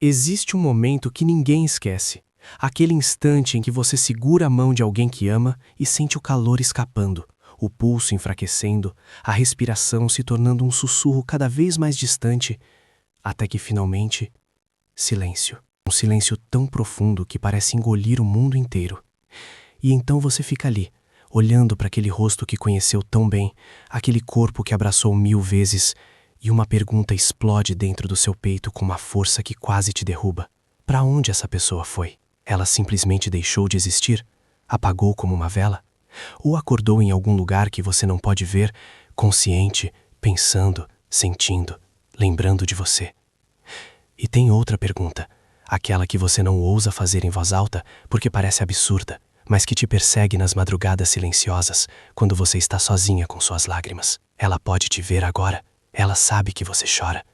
Existe um momento que ninguém esquece. Aquele instante em que você segura a mão de alguém que ama e sente o calor escapando, o pulso enfraquecendo, a respiração se tornando um sussurro cada vez mais distante, até que finalmente, silêncio. Um silêncio tão profundo que parece engolir o mundo inteiro. E então você fica ali, olhando para aquele rosto que conheceu tão bem, aquele corpo que abraçou 1000 vezes, e uma pergunta explode dentro do seu peito com uma força que quase te derruba. Para onde essa pessoa foi? Ela simplesmente deixou de existir? Apagou como uma vela? Ou acordou em algum lugar que você não pode ver, consciente, pensando, sentindo, lembrando de você? E tem outra pergunta, aquela que você não ousa fazer em voz alta porque parece absurda, mas que te persegue nas madrugadas silenciosas, quando você está sozinha com suas lágrimas. Ela pode te ver agora, ela sabe que você chora.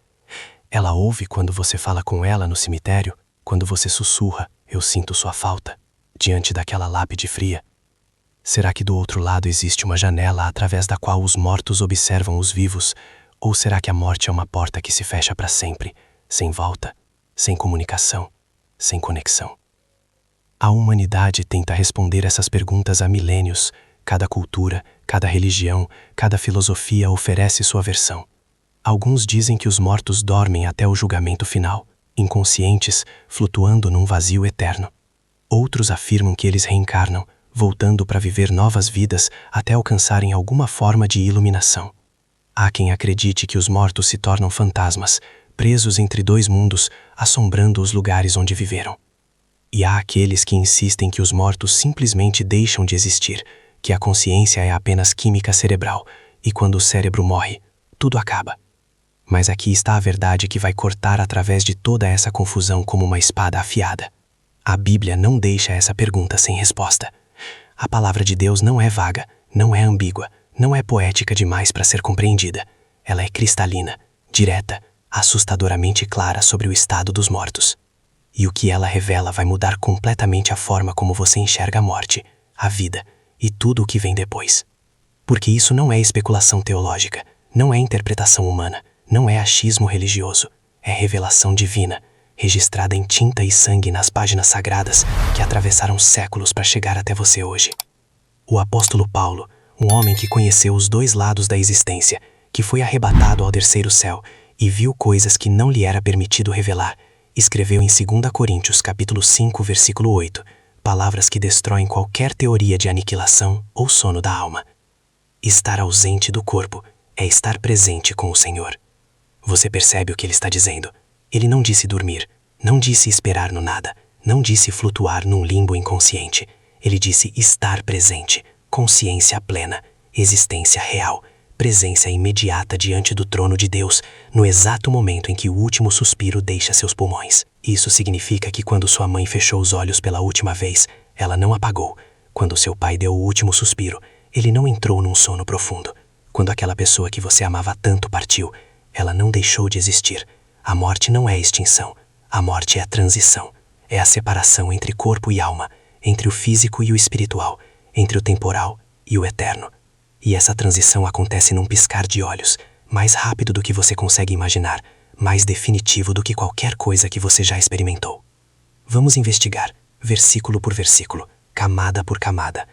Ela ouve quando você fala com ela no cemitério, quando você sussurra, eu sinto sua falta, diante daquela lápide fria. Será que do outro lado existe uma janela através da qual os mortos observam os vivos, ou será que a morte é uma porta que se fecha para sempre, sem volta, sem comunicação, sem conexão? A humanidade tenta responder essas perguntas há milênios. Cada cultura, cada religião, cada filosofia oferece sua versão. Alguns dizem que os mortos dormem até o julgamento final, inconscientes, flutuando num vazio eterno. Outros afirmam que eles reencarnam, voltando para viver novas vidas até alcançarem alguma forma de iluminação. Há quem acredite que os mortos se tornam fantasmas, presos entre dois mundos, assombrando os lugares onde viveram. E há aqueles que insistem que os mortos simplesmente deixam de existir, que a consciência é apenas química cerebral, e quando o cérebro morre, tudo acaba. Mas aqui está a verdade que vai cortar através de toda essa confusão como uma espada afiada. A Bíblia não deixa essa pergunta sem resposta. A palavra de Deus não é vaga, não é ambígua, não é poética demais para ser compreendida. Ela é cristalina, direta, assustadoramente clara sobre o estado dos mortos. E o que ela revela vai mudar completamente a forma como você enxerga a morte, a vida e tudo o que vem depois. Porque isso não é especulação teológica, não é interpretação humana, não é achismo religioso, é revelação divina, registrada em tinta e sangue nas páginas sagradas que atravessaram séculos para chegar até você hoje. O apóstolo Paulo, um homem que conheceu os dois lados da existência, que foi arrebatado ao terceiro céu e viu coisas que não lhe era permitido revelar, escreveu em 2 Coríntios capítulo 5, versículo 8, palavras que destroem qualquer teoria de aniquilação ou sono da alma. Estar ausente do corpo é estar presente com o Senhor. Você percebe o que ele está dizendo? Ele não disse dormir, não disse esperar no nada, não disse flutuar num limbo inconsciente. Ele disse estar presente, consciência plena, existência real, presença imediata diante do trono de Deus, no exato momento em que o último suspiro deixa seus pulmões. Isso significa que quando sua mãe fechou os olhos pela última vez, ela não apagou. Quando seu pai deu o último suspiro, ele não entrou num sono profundo. Quando aquela pessoa que você amava tanto partiu, ela não deixou de existir. A morte não é extinção. A morte é a transição. É a separação entre corpo e alma, entre o físico e o espiritual, entre o temporal e o eterno. E essa transição acontece num piscar de olhos, mais rápido do que você consegue imaginar, mais definitivo do que qualquer coisa que você já experimentou. Vamos investigar, versículo por versículo, camada por camada,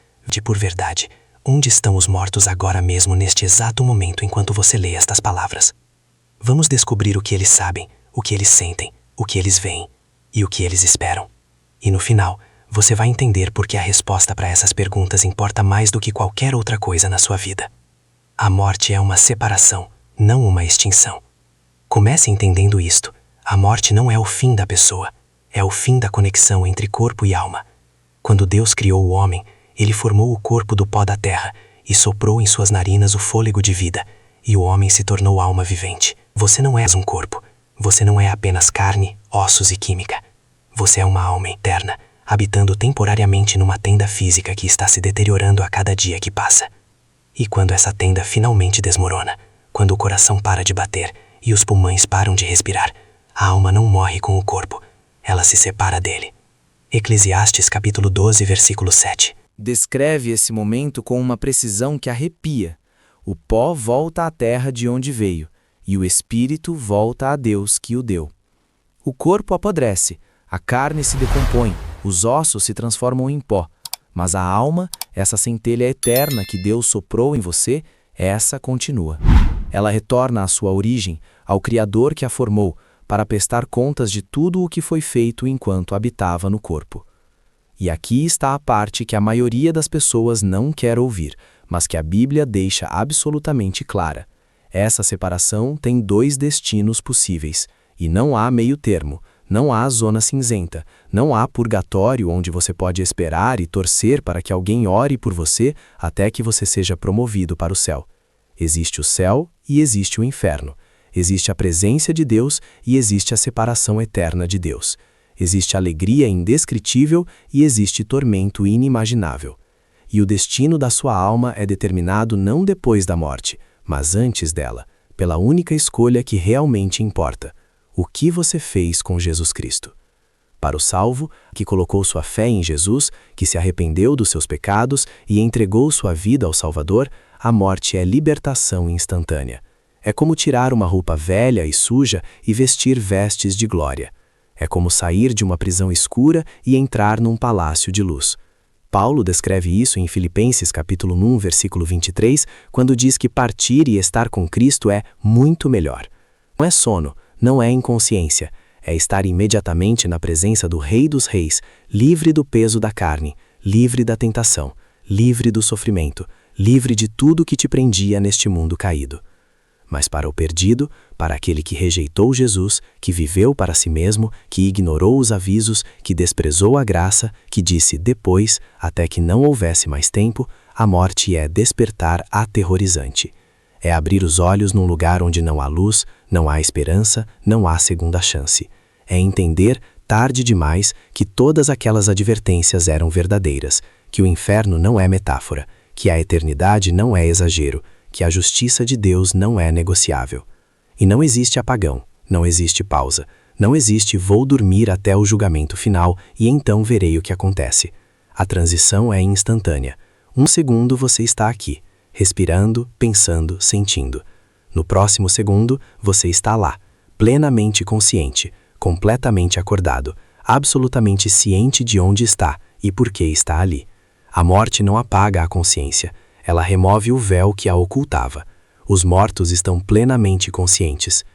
por verdade, onde estão os mortos agora mesmo neste exato momento enquanto você lê estas palavras. Vamos descobrir o que eles sabem, o que eles sentem, o que eles veem e o que eles esperam. E no final, você vai entender por que a resposta para essas perguntas importa mais do que qualquer outra coisa na sua vida. A morte é uma separação, não uma extinção. Comece entendendo isto. A morte não é o fim da pessoa, é o fim da conexão entre corpo e alma. Quando Deus criou o homem, ele formou o corpo do pó da terra e soprou em suas narinas o fôlego de vida, e o homem se tornou alma vivente. Você não é um corpo. Você não é apenas carne, ossos e química. Você é uma alma eterna, habitando temporariamente numa tenda física que está se deteriorando a cada dia que passa. E quando essa tenda finalmente desmorona, quando o coração para de bater e os pulmões param de respirar, a alma não morre com o corpo, ela se separa dele. Eclesiastes capítulo 12, versículo 7. Descreve esse momento com uma precisão que arrepia. O pó volta à terra de onde veio, e o espírito volta a Deus que o deu. O corpo apodrece, a carne se decompõe, os ossos se transformam em pó. Mas a alma, essa centelha eterna que Deus soprou em você, essa continua. Ela retorna à sua origem, ao Criador que a formou, para prestar contas de tudo o que foi feito enquanto habitava no corpo. E aqui está a parte que a maioria das pessoas não quer ouvir, mas que a Bíblia deixa absolutamente clara. Essa separação tem 2 destinos possíveis, e não há meio termo, não há zona cinzenta, não há purgatório onde você pode esperar e torcer para que alguém ore por você até que você seja promovido para o céu. Existe o céu e existe o inferno. Existe a presença de Deus e existe a separação eterna de Deus. Existe alegria indescritível e existe tormento inimaginável. E o destino da sua alma é determinado não depois da morte, mas antes dela, pela única escolha que realmente importa: o que você fez com Jesus Cristo. Para o salvo, que colocou sua fé em Jesus, que se arrependeu dos seus pecados e entregou sua vida ao Salvador, a morte é libertação instantânea. É como tirar uma roupa velha e suja e vestir vestes de glória. É como sair de uma prisão escura e entrar num palácio de luz. Paulo descreve isso em Filipenses capítulo 1, versículo 23, quando diz que partir e estar com Cristo é muito melhor. Não é sono, não é inconsciência, é estar imediatamente na presença do Rei dos Reis, livre do peso da carne, livre da tentação, livre do sofrimento, livre de tudo que te prendia neste mundo caído. Mas para o perdido, para aquele que rejeitou Jesus, que viveu para si mesmo, que ignorou os avisos, que desprezou a graça, que disse depois, até que não houvesse mais tempo, a morte é despertar aterrorizante. É abrir os olhos num lugar onde não há luz, não há esperança, não há segunda chance. É entender, tarde demais, que todas aquelas advertências eram verdadeiras, que o inferno não é metáfora, que a eternidade não é exagero, que a justiça de Deus não é negociável. E não existe apagão, não existe pausa, não existe vou dormir até o julgamento final e então verei o que acontece. A transição é instantânea. 1 segundo você está aqui, respirando, pensando, sentindo. No próximo segundo, você está lá, plenamente consciente, completamente acordado, absolutamente ciente de onde está e por que está ali. A morte não apaga a consciência. Ela remove o véu que a ocultava. Os mortos estão plenamente conscientes.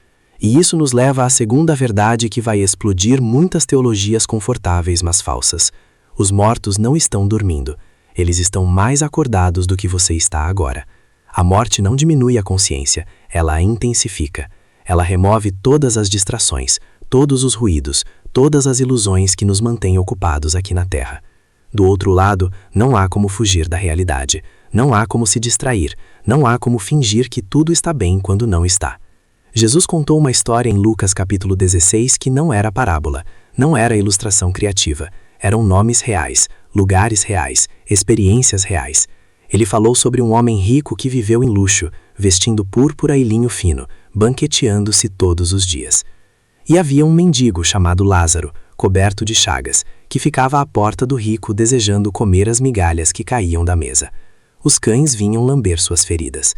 E isso nos leva à segunda verdade que vai explodir muitas teologias confortáveis, mas falsas. Os mortos não estão dormindo. Eles estão mais acordados do que você está agora. A morte não diminui a consciência, ela a intensifica. Ela remove todas as distrações, todos os ruídos, todas as ilusões que nos mantêm ocupados aqui na Terra. Do outro lado, não há como fugir da realidade. Não há como se distrair, não há como fingir que tudo está bem quando não está. Jesus contou uma história em Lucas capítulo 16 que não era parábola, não era ilustração criativa, eram nomes reais, lugares reais, experiências reais. Ele falou sobre um homem rico que viveu em luxo, vestindo púrpura e linho fino, banqueteando-se todos os dias. E havia um mendigo chamado Lázaro, coberto de chagas, que ficava à porta do rico desejando comer as migalhas que caíam da mesa. Os cães vinham lamber suas feridas.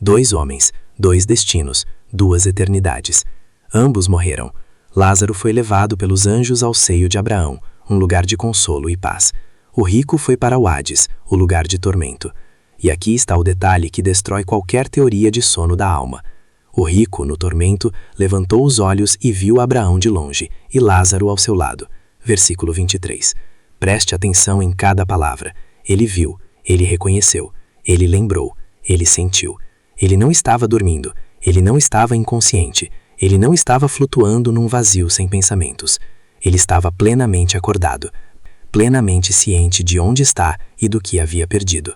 2 homens, 2 destinos, 2 eternidades. Ambos morreram. Lázaro foi levado pelos anjos ao seio de Abraão, um lugar de consolo e paz. O rico foi para o Hades, o lugar de tormento. E aqui está o detalhe que destrói qualquer teoria de sono da alma. O rico, no tormento, levantou os olhos e viu Abraão de longe, e Lázaro ao seu lado. Versículo 23. Preste atenção em cada palavra. Ele viu. Ele reconheceu, ele lembrou, ele sentiu. Ele não estava dormindo, ele não estava inconsciente, ele não estava flutuando num vazio sem pensamentos. Ele estava plenamente acordado, plenamente ciente de onde está e do que havia perdido.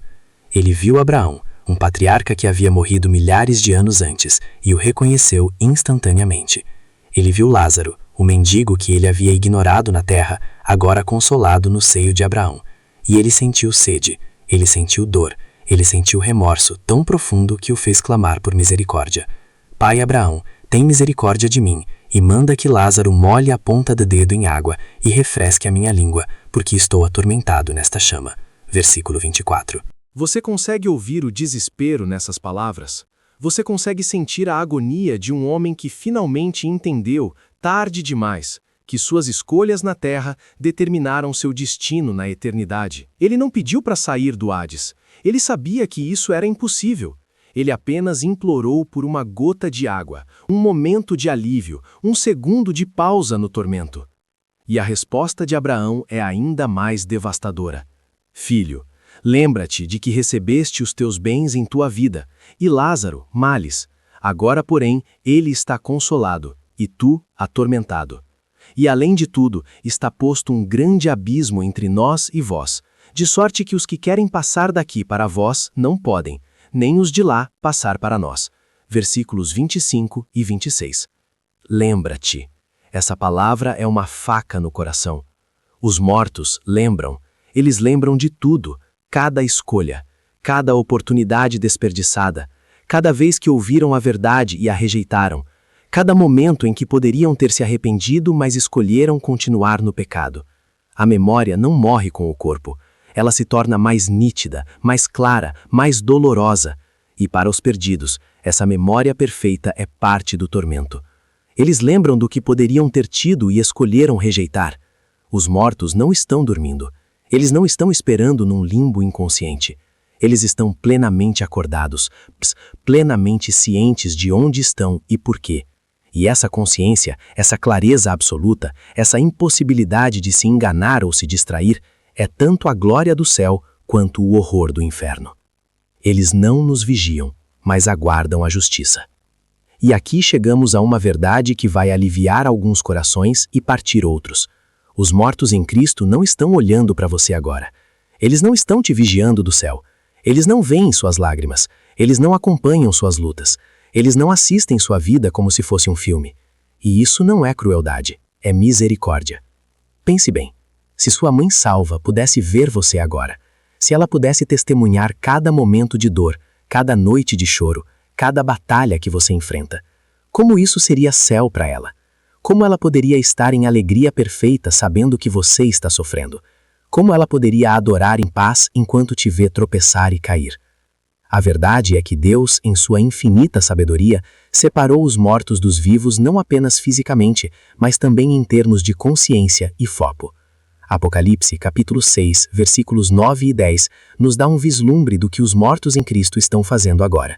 Ele viu Abraão, um patriarca que havia morrido milhares de anos antes, e o reconheceu instantaneamente. Ele viu Lázaro, o mendigo que ele havia ignorado na terra, agora consolado no seio de Abraão. E ele sentiu sede. Ele sentiu dor, ele sentiu remorso tão profundo que o fez clamar por misericórdia. Pai Abraão, tem misericórdia de mim, e manda que Lázaro molhe a ponta do dedo em água e refresque a minha língua, porque estou atormentado nesta chama. Versículo 24. Você consegue ouvir o desespero nessas palavras? Você consegue sentir a agonia de um homem que finalmente entendeu, tarde demais, que suas escolhas na terra determinaram seu destino na eternidade. Ele não pediu para sair do Hades. Ele sabia que isso era impossível. Ele apenas implorou por uma gota de água, um momento de alívio, um segundo de pausa no tormento. E a resposta de Abraão é ainda mais devastadora. Filho, lembra-te de que recebeste os teus bens em tua vida, e Lázaro, males. Agora, porém, ele está consolado, e tu, atormentado. E além de tudo, está posto um grande abismo entre nós e vós, de sorte que os que querem passar daqui para vós não podem, nem os de lá passar para nós. Versículos 25 e 26. Lembra-te. Essa palavra é uma faca no coração. Os mortos lembram. Eles lembram de tudo, cada escolha, cada oportunidade desperdiçada, cada vez que ouviram a verdade e a rejeitaram, cada momento em que poderiam ter se arrependido, mas escolheram continuar no pecado. A memória não morre com o corpo. Ela se torna mais nítida, mais clara, mais dolorosa. E para os perdidos, essa memória perfeita é parte do tormento. Eles lembram do que poderiam ter tido e escolheram rejeitar. Os mortos não estão dormindo. Eles não estão esperando num limbo inconsciente. Eles estão plenamente acordados, plenamente cientes de onde estão e por quê. E essa consciência, essa clareza absoluta, essa impossibilidade de se enganar ou se distrair, é tanto a glória do céu quanto o horror do inferno. Eles não nos vigiam, mas aguardam a justiça. E aqui chegamos a uma verdade que vai aliviar alguns corações e partir outros. Os mortos em Cristo não estão olhando para você agora. Eles não estão te vigiando do céu. Eles não veem suas lágrimas. Eles não acompanham suas lutas. Eles não assistem sua vida como se fosse um filme. E isso não é crueldade, é misericórdia. Pense bem, se sua mãe salva pudesse ver você agora, se ela pudesse testemunhar cada momento de dor, cada noite de choro, cada batalha que você enfrenta, como isso seria céu para ela? Como ela poderia estar em alegria perfeita sabendo que você está sofrendo? Como ela poderia adorar em paz enquanto te vê tropeçar e cair? A verdade é que Deus, em sua infinita sabedoria, separou os mortos dos vivos não apenas fisicamente, mas também em termos de consciência e foco. Apocalipse, capítulo 6, versículos 9 e 10, nos dá um vislumbre do que os mortos em Cristo estão fazendo agora.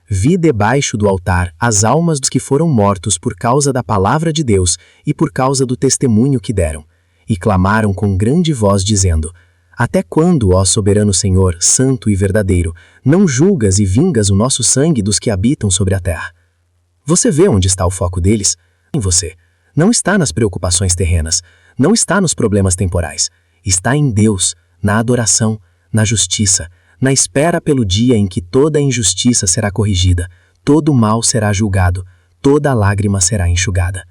Vi debaixo do altar as almas dos que foram mortos por causa da palavra de Deus e por causa do testemunho que deram, e clamaram com grande voz dizendo: Até quando, ó soberano Senhor, santo e verdadeiro, não julgas e vingas o nosso sangue dos que habitam sobre a terra? Você vê onde está o foco deles? Em você. Não está nas preocupações terrenas, não está nos problemas temporais. Está em Deus, na adoração, na justiça, na espera pelo dia em que toda injustiça será corrigida, todo mal será julgado, toda lágrima será enxugada.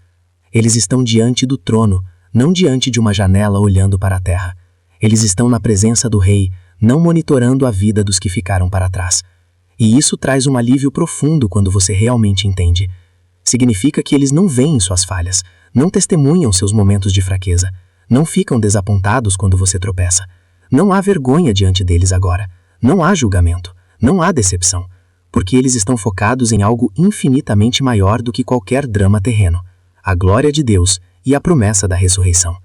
Eles estão diante do trono, não diante de uma janela olhando para a terra. Eles estão na presença do Rei, não monitorando a vida dos que ficaram para trás. E isso traz um alívio profundo quando você realmente entende. Significa que eles não veem suas falhas, não testemunham seus momentos de fraqueza, não ficam desapontados quando você tropeça. Não há vergonha diante deles agora, não há julgamento, não há decepção, porque eles estão focados em algo infinitamente maior do que qualquer drama terreno, a glória de Deus e a promessa da ressurreição.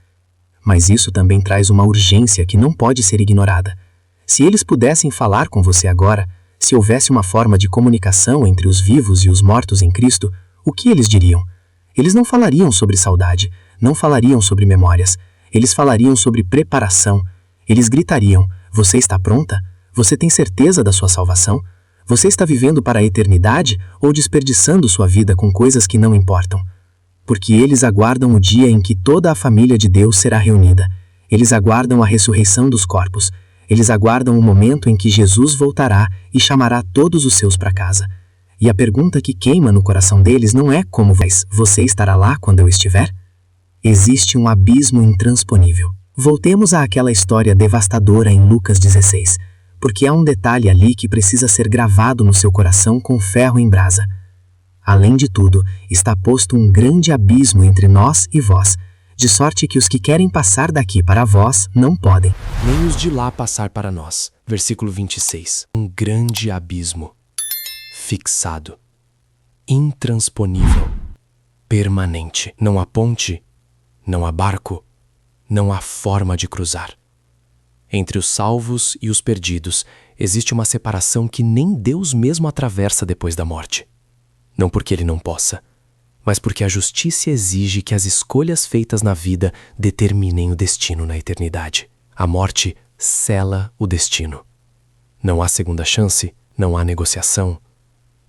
Mas isso também traz uma urgência que não pode ser ignorada. Se eles pudessem falar com você agora, se houvesse uma forma de comunicação entre os vivos e os mortos em Cristo, o que eles diriam? Eles não falariam sobre saudade, não falariam sobre memórias, eles falariam sobre preparação. Eles gritariam: Você está pronta? Você tem certeza da sua salvação? Você está vivendo para a eternidade ou desperdiçando sua vida com coisas que não importam? Porque eles aguardam o dia em que toda a família de Deus será reunida. Eles aguardam a ressurreição dos corpos. Eles aguardam o momento em que Jesus voltará e chamará todos os seus para casa. E a pergunta que queima no coração deles não é como você estará lá quando eu estiver? Existe um abismo intransponível. Voltemos àquela história devastadora em Lucas 16, porque há um detalhe ali que precisa ser gravado no seu coração com ferro em brasa. Além de tudo, está posto um grande abismo entre nós e vós, de sorte que os que querem passar daqui para vós não podem, nem os de lá passar para nós. Versículo 26. Um grande abismo, fixado, intransponível. permanente. Não há ponte, não há barco, não há forma de cruzar. Entre os salvos e os perdidos existe uma separação que nem Deus mesmo atravessa depois da morte. Não porque ele não possa, mas porque a justiça exige que as escolhas feitas na vida determinem o destino na eternidade. A morte sela o destino. Não há segunda chance, não há negociação,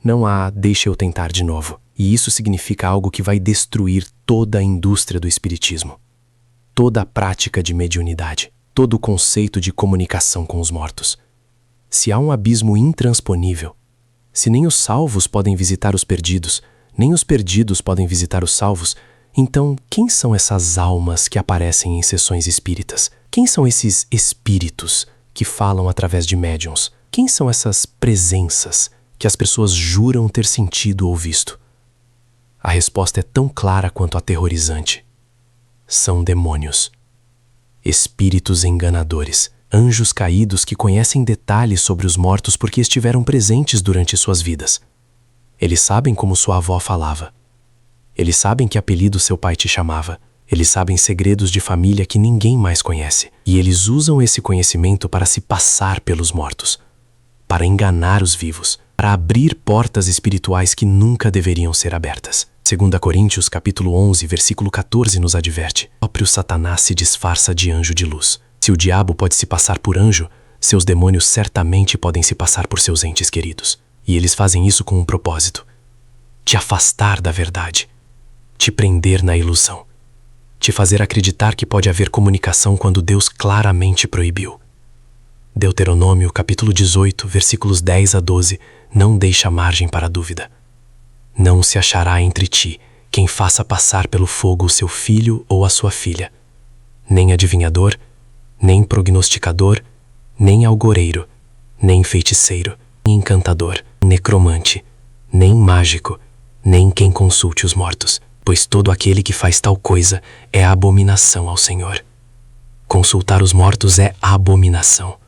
não há deixa eu tentar de novo. E isso significa algo que vai destruir toda a indústria do espiritismo, toda a prática de mediunidade, todo o conceito de comunicação com os mortos. Se há um abismo intransponível, se nem os salvos podem visitar os perdidos, nem os perdidos podem visitar os salvos, então quem são essas almas que aparecem em sessões espíritas? Quem são esses espíritos que falam através de médiuns? Quem são essas presenças que as pessoas juram ter sentido ou visto? A resposta é tão clara quanto aterrorizante. São demônios. Espíritos enganadores, anjos caídos que conhecem detalhes sobre os mortos porque estiveram presentes durante suas vidas. Eles sabem como sua avó falava. Eles sabem que apelido seu pai te chamava. Eles sabem segredos de família que ninguém mais conhece. E eles usam esse conhecimento para se passar pelos mortos, para enganar os vivos, para abrir portas espirituais que nunca deveriam ser abertas. 2 Coríntios capítulo 11, versículo 14 nos adverte: o próprio Satanás se disfarça de anjo de luz. Se o diabo pode se passar por anjo, seus demônios certamente podem se passar por seus entes queridos. E eles fazem isso com um propósito: te afastar da verdade, te prender na ilusão, te fazer acreditar que pode haver comunicação quando Deus claramente proibiu. Deuteronômio capítulo 18, versículos 10 a 12, não deixa margem para dúvida. Não se achará entre ti quem faça passar pelo fogo o seu filho ou a sua filha, nem adivinhador, nem prognosticador, nem algoreiro, nem feiticeiro, nem encantador, necromante, nem mágico, nem quem consulte os mortos, pois todo aquele que faz tal coisa é abominação ao Senhor. Consultar os mortos é abominação.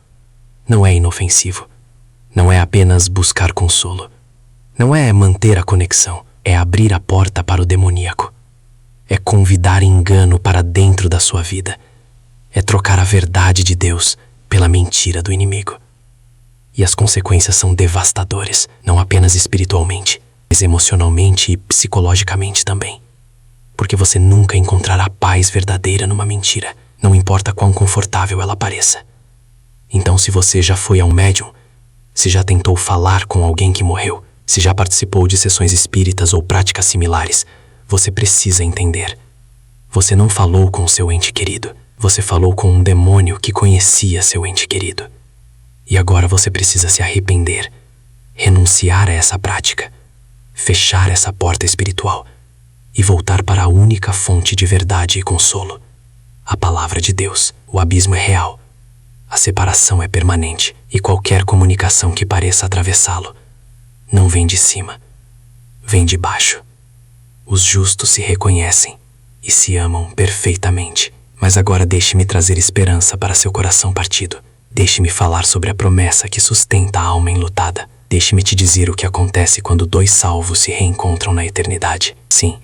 Não é inofensivo. Não é apenas buscar consolo. Não é manter a conexão. É abrir a porta para o demoníaco. É convidar engano para dentro da sua vida. É trocar a verdade de Deus pela mentira do inimigo. E as consequências são devastadoras, não apenas espiritualmente, mas emocionalmente e psicologicamente também. Porque você nunca encontrará paz verdadeira numa mentira, não importa quão confortável ela pareça. Então, se você já foi a um médium, se já tentou falar com alguém que morreu, se já participou de sessões espíritas ou práticas similares, você precisa entender. Você não falou com seu ente querido, você falou com um demônio que conhecia seu ente querido. E agora você precisa se arrepender, renunciar a essa prática, fechar essa porta espiritual e voltar para a única fonte de verdade e consolo, a palavra de Deus. O abismo é real, a separação é permanente e qualquer comunicação que pareça atravessá-lo não vem de cima, vem de baixo. Os justos se reconhecem e se amam perfeitamente. Mas agora deixe-me trazer esperança para seu coração partido. Deixe-me falar sobre a promessa que sustenta a alma enlutada. Deixe-me te dizer o que acontece quando dois salvos se reencontram na eternidade. Sim,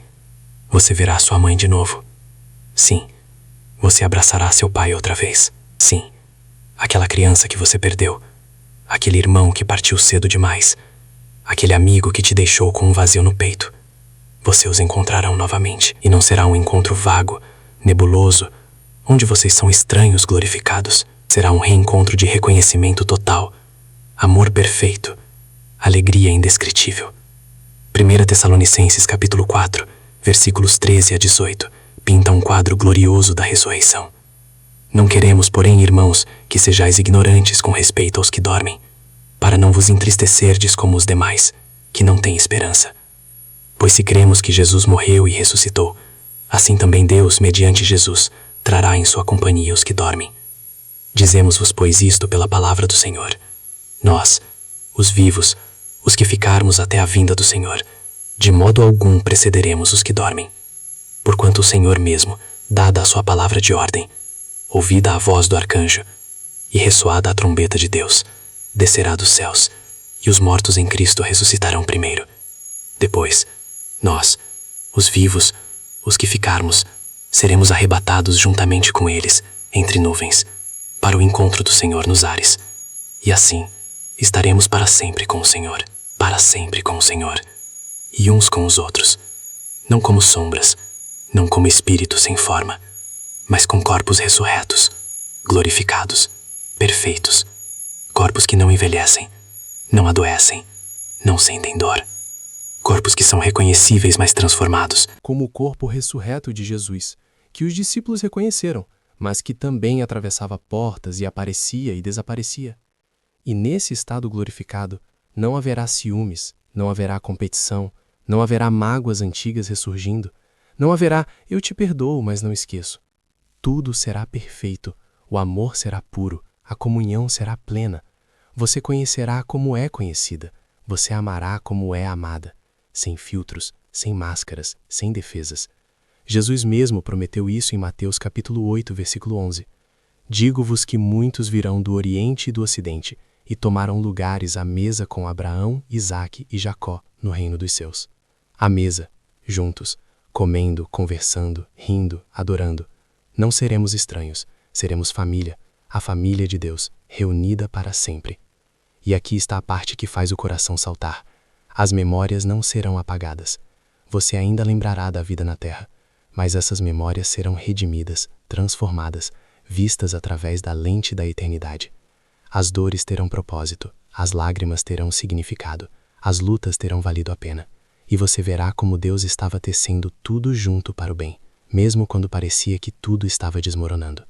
você verá sua mãe de novo. Sim, você abraçará seu pai outra vez. Sim, aquela criança que você perdeu, aquele irmão que partiu cedo demais, aquele amigo que te deixou com um vazio no peito. Você os encontrarão novamente, e não será um encontro vago, nebuloso, onde vocês são estranhos glorificados. Será um reencontro de reconhecimento total, amor perfeito, alegria indescritível. 1 Tessalonicenses capítulo 4, versículos 13 a 18, pinta um quadro glorioso da ressurreição. Não queremos, porém, irmãos, que sejais ignorantes com respeito aos que dormem, para não vos entristecerdes como os demais, que não têm esperança. Pois se cremos que Jesus morreu e ressuscitou, assim também Deus, mediante Jesus, trará em sua companhia os que dormem. Dizemos-vos, pois, isto pela palavra do Senhor. Nós, os vivos, os que ficarmos até a vinda do Senhor, de modo algum precederemos os que dormem. Porquanto o Senhor mesmo, dada a sua palavra de ordem, ouvida a voz do arcanjo e ressoada a trombeta de Deus, descerá dos céus, e os mortos em Cristo ressuscitarão primeiro. Depois, nós, Os vivos, os que ficarmos, seremos arrebatados juntamente com eles, entre nuvens, para o encontro do Senhor nos ares. E assim, estaremos para sempre com o Senhor, para sempre com o Senhor, e uns com os outros, não como sombras, não como espíritos sem forma, mas com corpos ressurretos, glorificados, perfeitos, corpos que não envelhecem, não adoecem, não sentem dor, corpos que são reconhecíveis, mas transformados, como o corpo ressurreto de Jesus, que os discípulos reconheceram, mas que também atravessava portas e aparecia e desaparecia. E nesse estado glorificado, não haverá ciúmes, não haverá competição, não haverá mágoas antigas ressurgindo, não haverá eu te perdoo, mas não esqueço. Tudo será perfeito, o amor será puro, a comunhão será plena. Você conhecerá como é conhecida, você amará como é amada, sem filtros, sem máscaras, sem defesas. Jesus mesmo prometeu isso em Mateus capítulo 8, versículo 11. Digo-vos que muitos virão do Oriente e do Ocidente e tomarão lugares à mesa com Abraão, Isaque e Jacó no reino dos céus. À mesa, juntos, comendo, conversando, rindo, adorando. Não seremos estranhos, seremos família, a família de Deus, reunida para sempre. E aqui está a parte que faz o coração saltar. As memórias não serão apagadas. Você ainda lembrará da vida na terra, mas essas memórias serão redimidas, transformadas, vistas através da lente da eternidade. As dores terão propósito, as lágrimas terão significado, as lutas terão valido a pena. E você verá como Deus estava tecendo tudo junto para o bem, mesmo quando parecia que tudo estava desmoronando.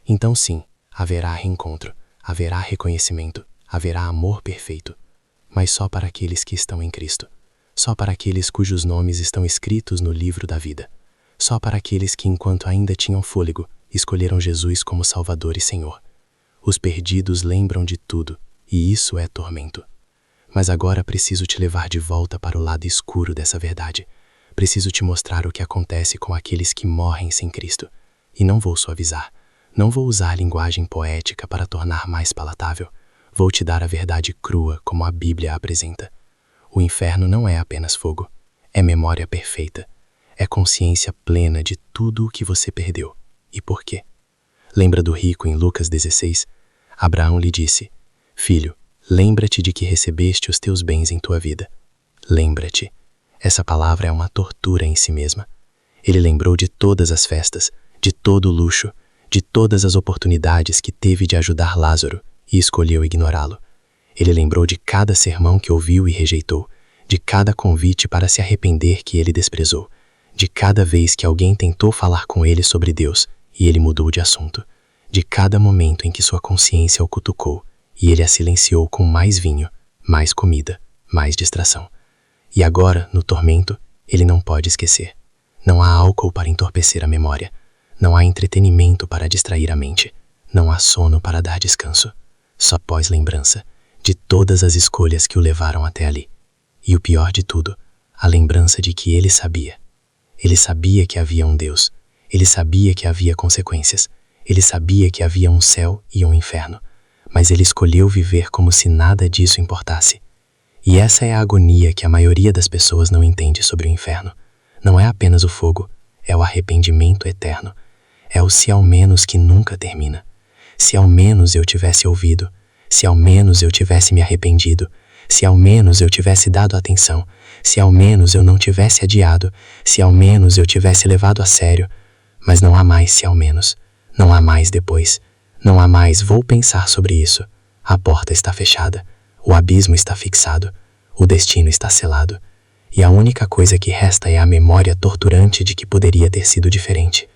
Então sim, haverá reencontro, haverá reconhecimento, haverá amor perfeito, mas só para aqueles que estão em Cristo, só para aqueles cujos nomes estão escritos no livro da vida, só para aqueles que, enquanto ainda tinham fôlego, escolheram Jesus como Salvador e Senhor. Os perdidos lembram de tudo, e isso é tormento. Mas agora preciso te levar de volta para o lado escuro dessa verdade. Preciso te mostrar o que acontece com aqueles que morrem sem Cristo. E não vou suavizar, não vou usar linguagem poética para tornar mais palatável. Vou te dar a verdade crua como a Bíblia a apresenta. O inferno não é apenas fogo, é memória perfeita. É consciência plena de tudo o que você perdeu. E por quê? Lembra do rico em Lucas 16? Abraão lhe disse: Filho, lembra-te de que recebeste os teus bens em tua vida. Lembra-te. Essa palavra é uma tortura em si mesma. Ele lembrou de todas as festas, de todo o luxo, de todas as oportunidades que teve de ajudar Lázaro e escolheu ignorá-lo. Ele lembrou de cada sermão que ouviu e rejeitou, de cada convite para se arrepender que ele desprezou, de cada vez que alguém tentou falar com ele sobre Deus e ele mudou de assunto, de cada momento em que sua consciência o cutucou e ele a silenciou com mais vinho, mais comida, mais distração. E agora, no tormento, ele não pode esquecer. Não há álcool para entorpecer a memória. Não há entretenimento para distrair a mente. Não há sono para dar descanso. Só pós-lembrança de todas as escolhas que o levaram até ali. E o pior de tudo, a lembrança de que ele sabia. Ele sabia que havia um Deus. Ele sabia que havia consequências. Ele sabia que havia um céu e um inferno. Mas ele escolheu viver como se nada disso importasse. E essa é a agonia que a maioria das pessoas não entende sobre o inferno. Não é apenas o fogo, é o arrependimento eterno. É o se ao menos que nunca termina. Se ao menos eu tivesse ouvido, se ao menos eu tivesse me arrependido, se ao menos eu tivesse dado atenção, se ao menos eu não tivesse adiado, se ao menos eu tivesse levado a sério. Mas não há mais se ao menos, não há mais depois, não há mais vou pensar sobre isso. A porta está fechada. O abismo está fixado, o destino está selado, e a única coisa que resta é a memória torturante de que poderia ter sido diferente.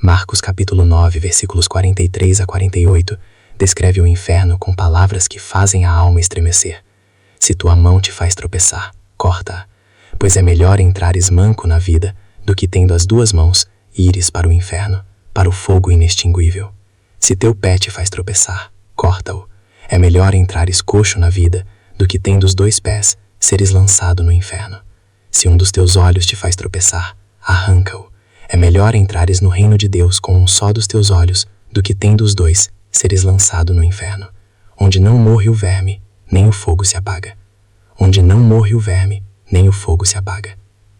Marcos capítulo 9, versículos 43 a 48, descreve o inferno com palavras que fazem a alma estremecer. Se tua mão te faz tropeçar, corta-a, pois é melhor entrares manco na vida do que tendo as duas mãos ires para o inferno, para o fogo inextinguível. Se teu pé te faz tropeçar, corta-o. É melhor entrares coxo na vida do que tendo os dois pés seres lançado no inferno. Se um dos teus olhos te faz tropeçar, arranca-o. É melhor entrares no reino de Deus com um só dos teus olhos do que tendo os dois seres lançado no inferno, onde não morre o verme, nem o fogo se apaga. Onde não morre o verme, nem o fogo se apaga.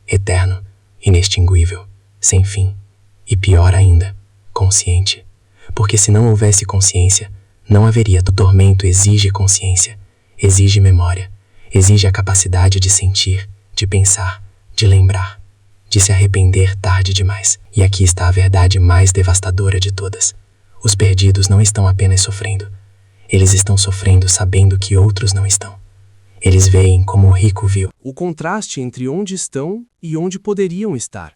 Eterno, inextinguível, sem fim. E pior ainda, consciente. Porque se não houvesse consciência, não haveria. O tormento exige consciência, exige memória, exige a capacidade de sentir, de pensar, de lembrar, de se arrepender tarde demais. E aqui está a verdade mais devastadora de todas. Os perdidos não estão apenas sofrendo. Eles estão sofrendo sabendo que outros não estão. Eles veem como o rico viu. O contraste entre onde estão e onde poderiam estar.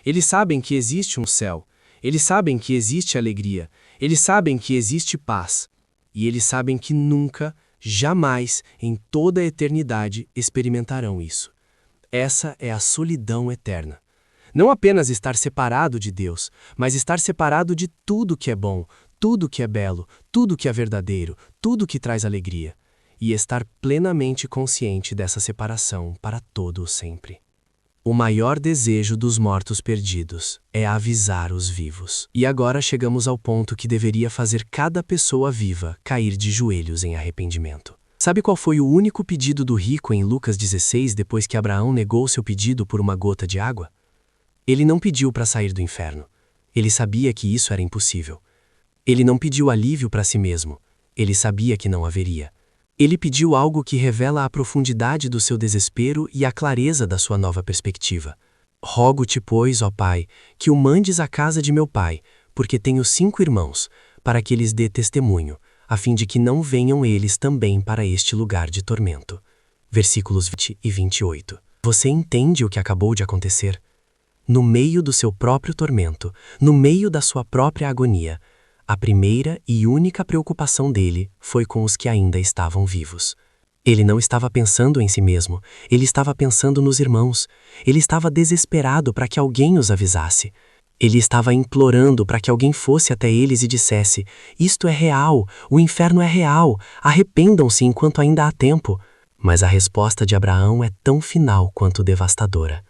Eles sabem que existe um céu. Eles sabem que existe alegria. Eles sabem que existe paz. E eles sabem que nunca, jamais, em toda a eternidade, experimentarão isso. Essa é a solidão eterna. Não apenas estar separado de Deus, mas estar separado de tudo que é bom, tudo que é belo, tudo que é verdadeiro, tudo que traz alegria. E estar plenamente consciente dessa separação para todo o sempre. O maior desejo dos mortos perdidos é avisar os vivos. E agora chegamos ao ponto que deveria fazer cada pessoa viva cair de joelhos em arrependimento. Sabe qual foi o único pedido do rico em Lucas 16 depois que Abraão negou seu pedido por uma gota de água? Ele não pediu para sair do inferno. Ele sabia que isso era impossível. Ele não pediu alívio para si mesmo. Ele sabia que não haveria. Ele pediu algo que revela a profundidade do seu desespero e a clareza da sua nova perspectiva. Rogo-te, pois, ó Pai, que o mandes à casa de meu pai, porque tenho 5 irmãos, para que lhes dê testemunho, a fim de que não venham eles também para este lugar de tormento. Versículos 20 e 28. Você entende o que acabou de acontecer? No meio do seu próprio tormento, no meio da sua própria agonia, a primeira e única preocupação dele foi com os que ainda estavam vivos. Ele não estava pensando em si mesmo, ele estava pensando nos irmãos. Ele estava desesperado para que alguém os avisasse. Ele estava implorando para que alguém fosse até eles e dissesse: isto é real, o inferno é real, arrependam-se enquanto ainda há tempo. Mas a resposta de Abraão é tão final quanto devastadora.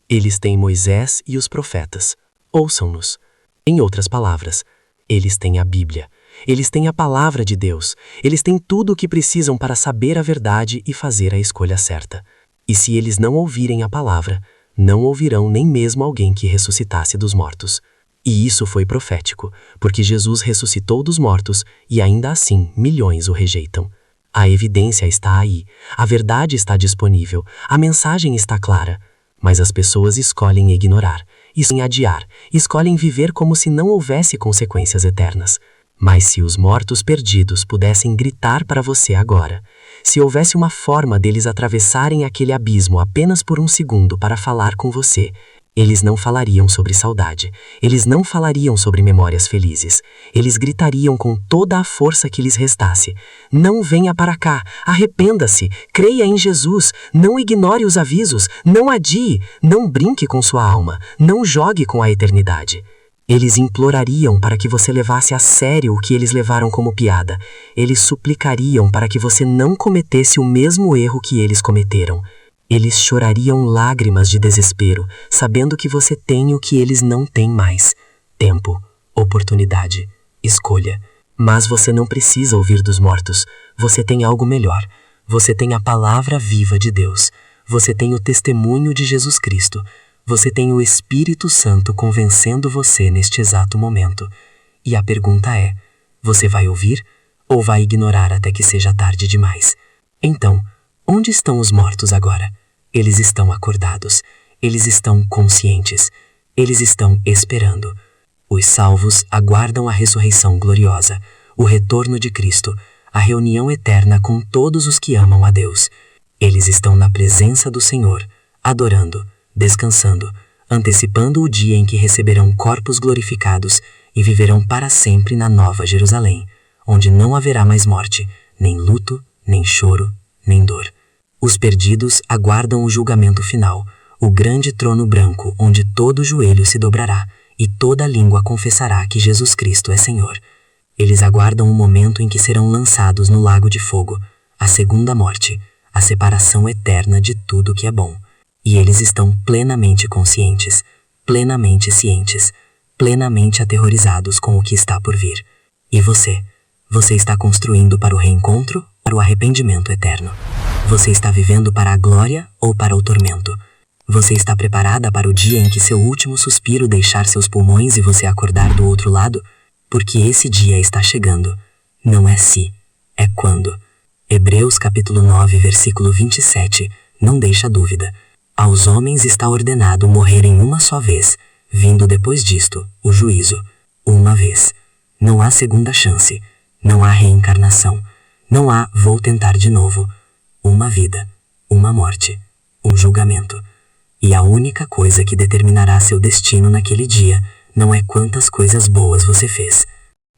Eles têm Moisés e os profetas. Ouçam-nos. Em outras palavras, eles têm a Bíblia. Eles têm a palavra de Deus. Eles têm tudo o que precisam para saber a verdade e fazer a escolha certa. E se eles não ouvirem a palavra, não ouvirão nem mesmo alguém que ressuscitasse dos mortos. E isso foi profético, porque Jesus ressuscitou dos mortos e ainda assim milhões o rejeitam. A evidência está aí, a verdade está disponível, a mensagem está clara, mas as pessoas escolhem ignorar, escolhem adiar, escolhem viver como se não houvesse consequências eternas. Mas se os mortos perdidos pudessem gritar para você agora, se houvesse uma forma deles atravessarem aquele abismo apenas por um segundo para falar com você, eles não falariam sobre saudade, eles não falariam sobre memórias felizes, eles gritariam com toda a força que lhes restasse: não venha para cá, arrependa-se, creia em Jesus, não ignore os avisos, não adie, não brinque com sua alma, não jogue com a eternidade. Eles implorariam para que você levasse a sério o que eles levaram como piada. Eles suplicariam para que você não cometesse o mesmo erro que eles cometeram. Eles chorariam lágrimas de desespero, sabendo que você tem o que eles não têm mais: tempo, oportunidade, escolha. Mas você não precisa ouvir dos mortos. Você tem algo melhor. Você tem a palavra viva de Deus. Você tem o testemunho de Jesus Cristo. Você tem o Espírito Santo convencendo você neste exato momento. E a pergunta é: você vai ouvir ou vai ignorar até que seja tarde demais? Então, onde estão os mortos agora? Eles estão acordados. Eles estão conscientes. Eles estão esperando. Os salvos aguardam a ressurreição gloriosa, o retorno de Cristo, a reunião eterna com todos os que amam a Deus. Eles estão na presença do Senhor, adorando, descansando, antecipando o dia em que receberão corpos glorificados e viverão para sempre na Nova Jerusalém, onde não haverá mais morte, nem luto, nem choro, nem dor. Os perdidos aguardam o julgamento final, o grande trono branco onde todo joelho se dobrará e toda língua confessará que Jesus Cristo é Senhor. Eles aguardam o momento em que serão lançados no lago de fogo, a segunda morte, a separação eterna de tudo que é bom. E eles estão plenamente conscientes, plenamente cientes, plenamente aterrorizados com o que está por vir. E você? Você está construindo para o reencontro ou para o arrependimento eterno? Você está vivendo para a glória ou para o tormento? Você está preparada para o dia em que seu último suspiro deixar seus pulmões e você acordar do outro lado? Porque esse dia está chegando. Não é se, é quando. Hebreus capítulo 9, versículo 27, não deixa dúvida. Aos homens está ordenado morrerem uma só vez, vindo depois disto o juízo. Uma vez. Não há segunda chance. Não há reencarnação. Não há vou tentar de novo. Uma vida. Uma morte. Um julgamento. E a única coisa que determinará seu destino naquele dia não é quantas coisas boas você fez.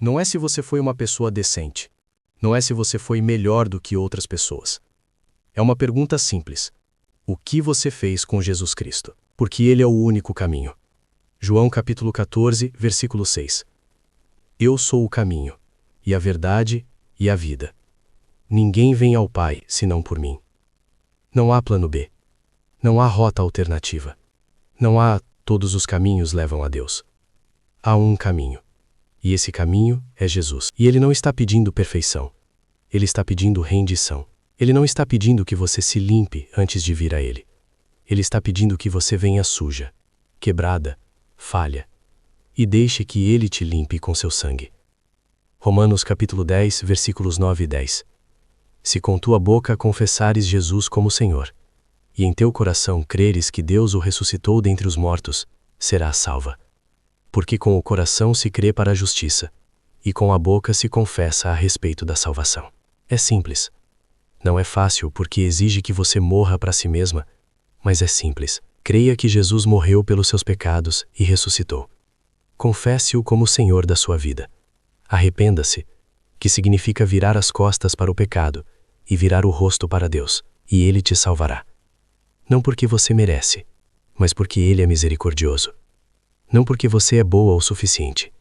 Não é se você foi uma pessoa decente. Não é se você foi melhor do que outras pessoas. É uma pergunta simples. O que você fez com Jesus Cristo? Porque Ele é o único caminho. João capítulo 14, versículo 6. Eu sou o caminho, e a verdade e a vida. Ninguém vem ao Pai senão por mim. Não há plano B. Não há rota alternativa. Não há todos os caminhos levam a Deus. Há um caminho. E esse caminho é Jesus. E Ele não está pedindo perfeição. Ele está pedindo rendição. Ele não está pedindo que você se limpe antes de vir a Ele. Ele está pedindo que você venha suja, quebrada, falha, e deixe que Ele te limpe com seu sangue. Romanos capítulo 10, versículos 9 e 10. Se com tua boca confessares Jesus como Senhor, e em teu coração creres que Deus o ressuscitou dentre os mortos, serás salva. Porque com o coração se crê para a justiça, e com a boca se confessa a respeito da salvação. É simples. Não é fácil porque exige que você morra para si mesma, mas é simples. Creia que Jesus morreu pelos seus pecados e ressuscitou. Confesse-o como Senhor da sua vida. Arrependa-se, que significa virar as costas para o pecado e virar o rosto para Deus, e Ele te salvará. Não porque você merece, mas porque Ele é misericordioso. Não porque você é boa o suficiente,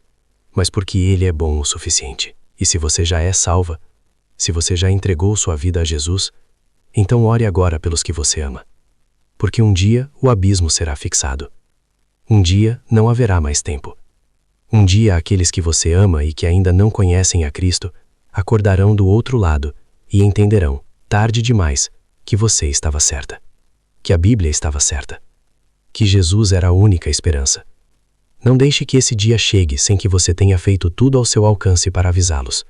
mas porque Ele é bom o suficiente. E se você já é salva, se você já entregou sua vida a Jesus, então ore agora pelos que você ama. Porque um dia o abismo será fixado. Um dia não haverá mais tempo. Um dia aqueles que você ama e que ainda não conhecem a Cristo acordarão do outro lado e entenderão, tarde demais, que você estava certa. Que a Bíblia estava certa. Que Jesus era a única esperança. Não deixe que esse dia chegue sem que você tenha feito tudo ao seu alcance para avisá-los.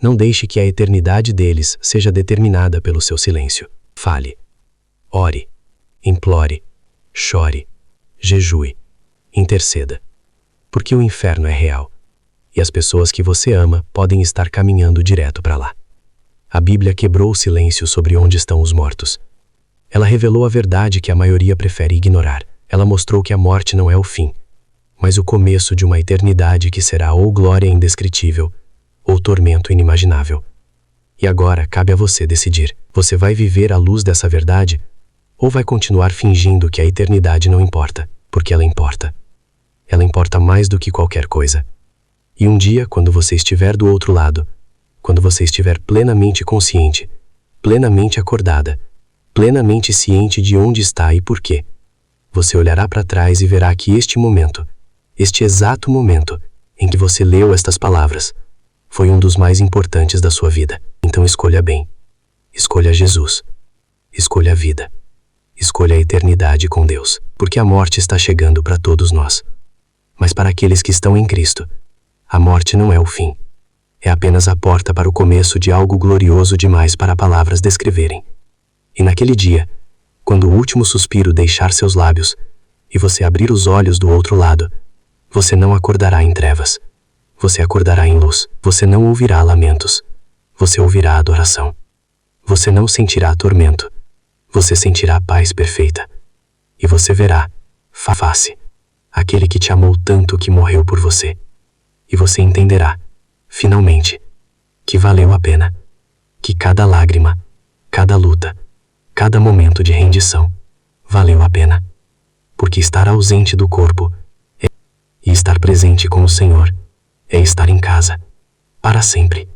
Não deixe que a eternidade deles seja determinada pelo seu silêncio. Fale. Ore. Implore. Chore. Jejue. Interceda. Porque o inferno é real. E as pessoas que você ama podem estar caminhando direto para lá. A Bíblia quebrou o silêncio sobre onde estão os mortos. Ela revelou a verdade que a maioria prefere ignorar. Ela mostrou que a morte não é o fim, mas o começo de uma eternidade que será ou glória indescritível, ou tormento inimaginável. E agora cabe a você decidir. Você vai viver à luz dessa verdade, ou vai continuar fingindo que a eternidade não importa, porque ela importa. Ela importa mais do que qualquer coisa. E um dia, quando você estiver do outro lado, quando você estiver plenamente consciente, plenamente acordada, plenamente ciente de onde está e por quê, você olhará para trás e verá que este momento, este exato momento em que você leu estas palavras, foi um dos mais importantes da sua vida. Então escolha bem. Escolha Jesus. Escolha a vida. Escolha a eternidade com Deus, porque a morte está chegando para todos nós. Mas para aqueles que estão em Cristo, a morte não é o fim. É apenas a porta para o começo de algo glorioso demais para palavras descreverem. E naquele dia, quando o último suspiro deixar seus lábios e você abrir os olhos do outro lado, você não acordará em trevas. Você acordará em luz. Você não ouvirá lamentos. Você ouvirá adoração. Você não sentirá tormento. Você sentirá paz perfeita. E você verá, face, aquele que te amou tanto que morreu por você. E você entenderá, finalmente, que valeu a pena. Que cada lágrima, cada luta, cada momento de rendição, valeu a pena. Porque estar ausente do corpo e estar presente com o Senhor é estar em casa, para sempre.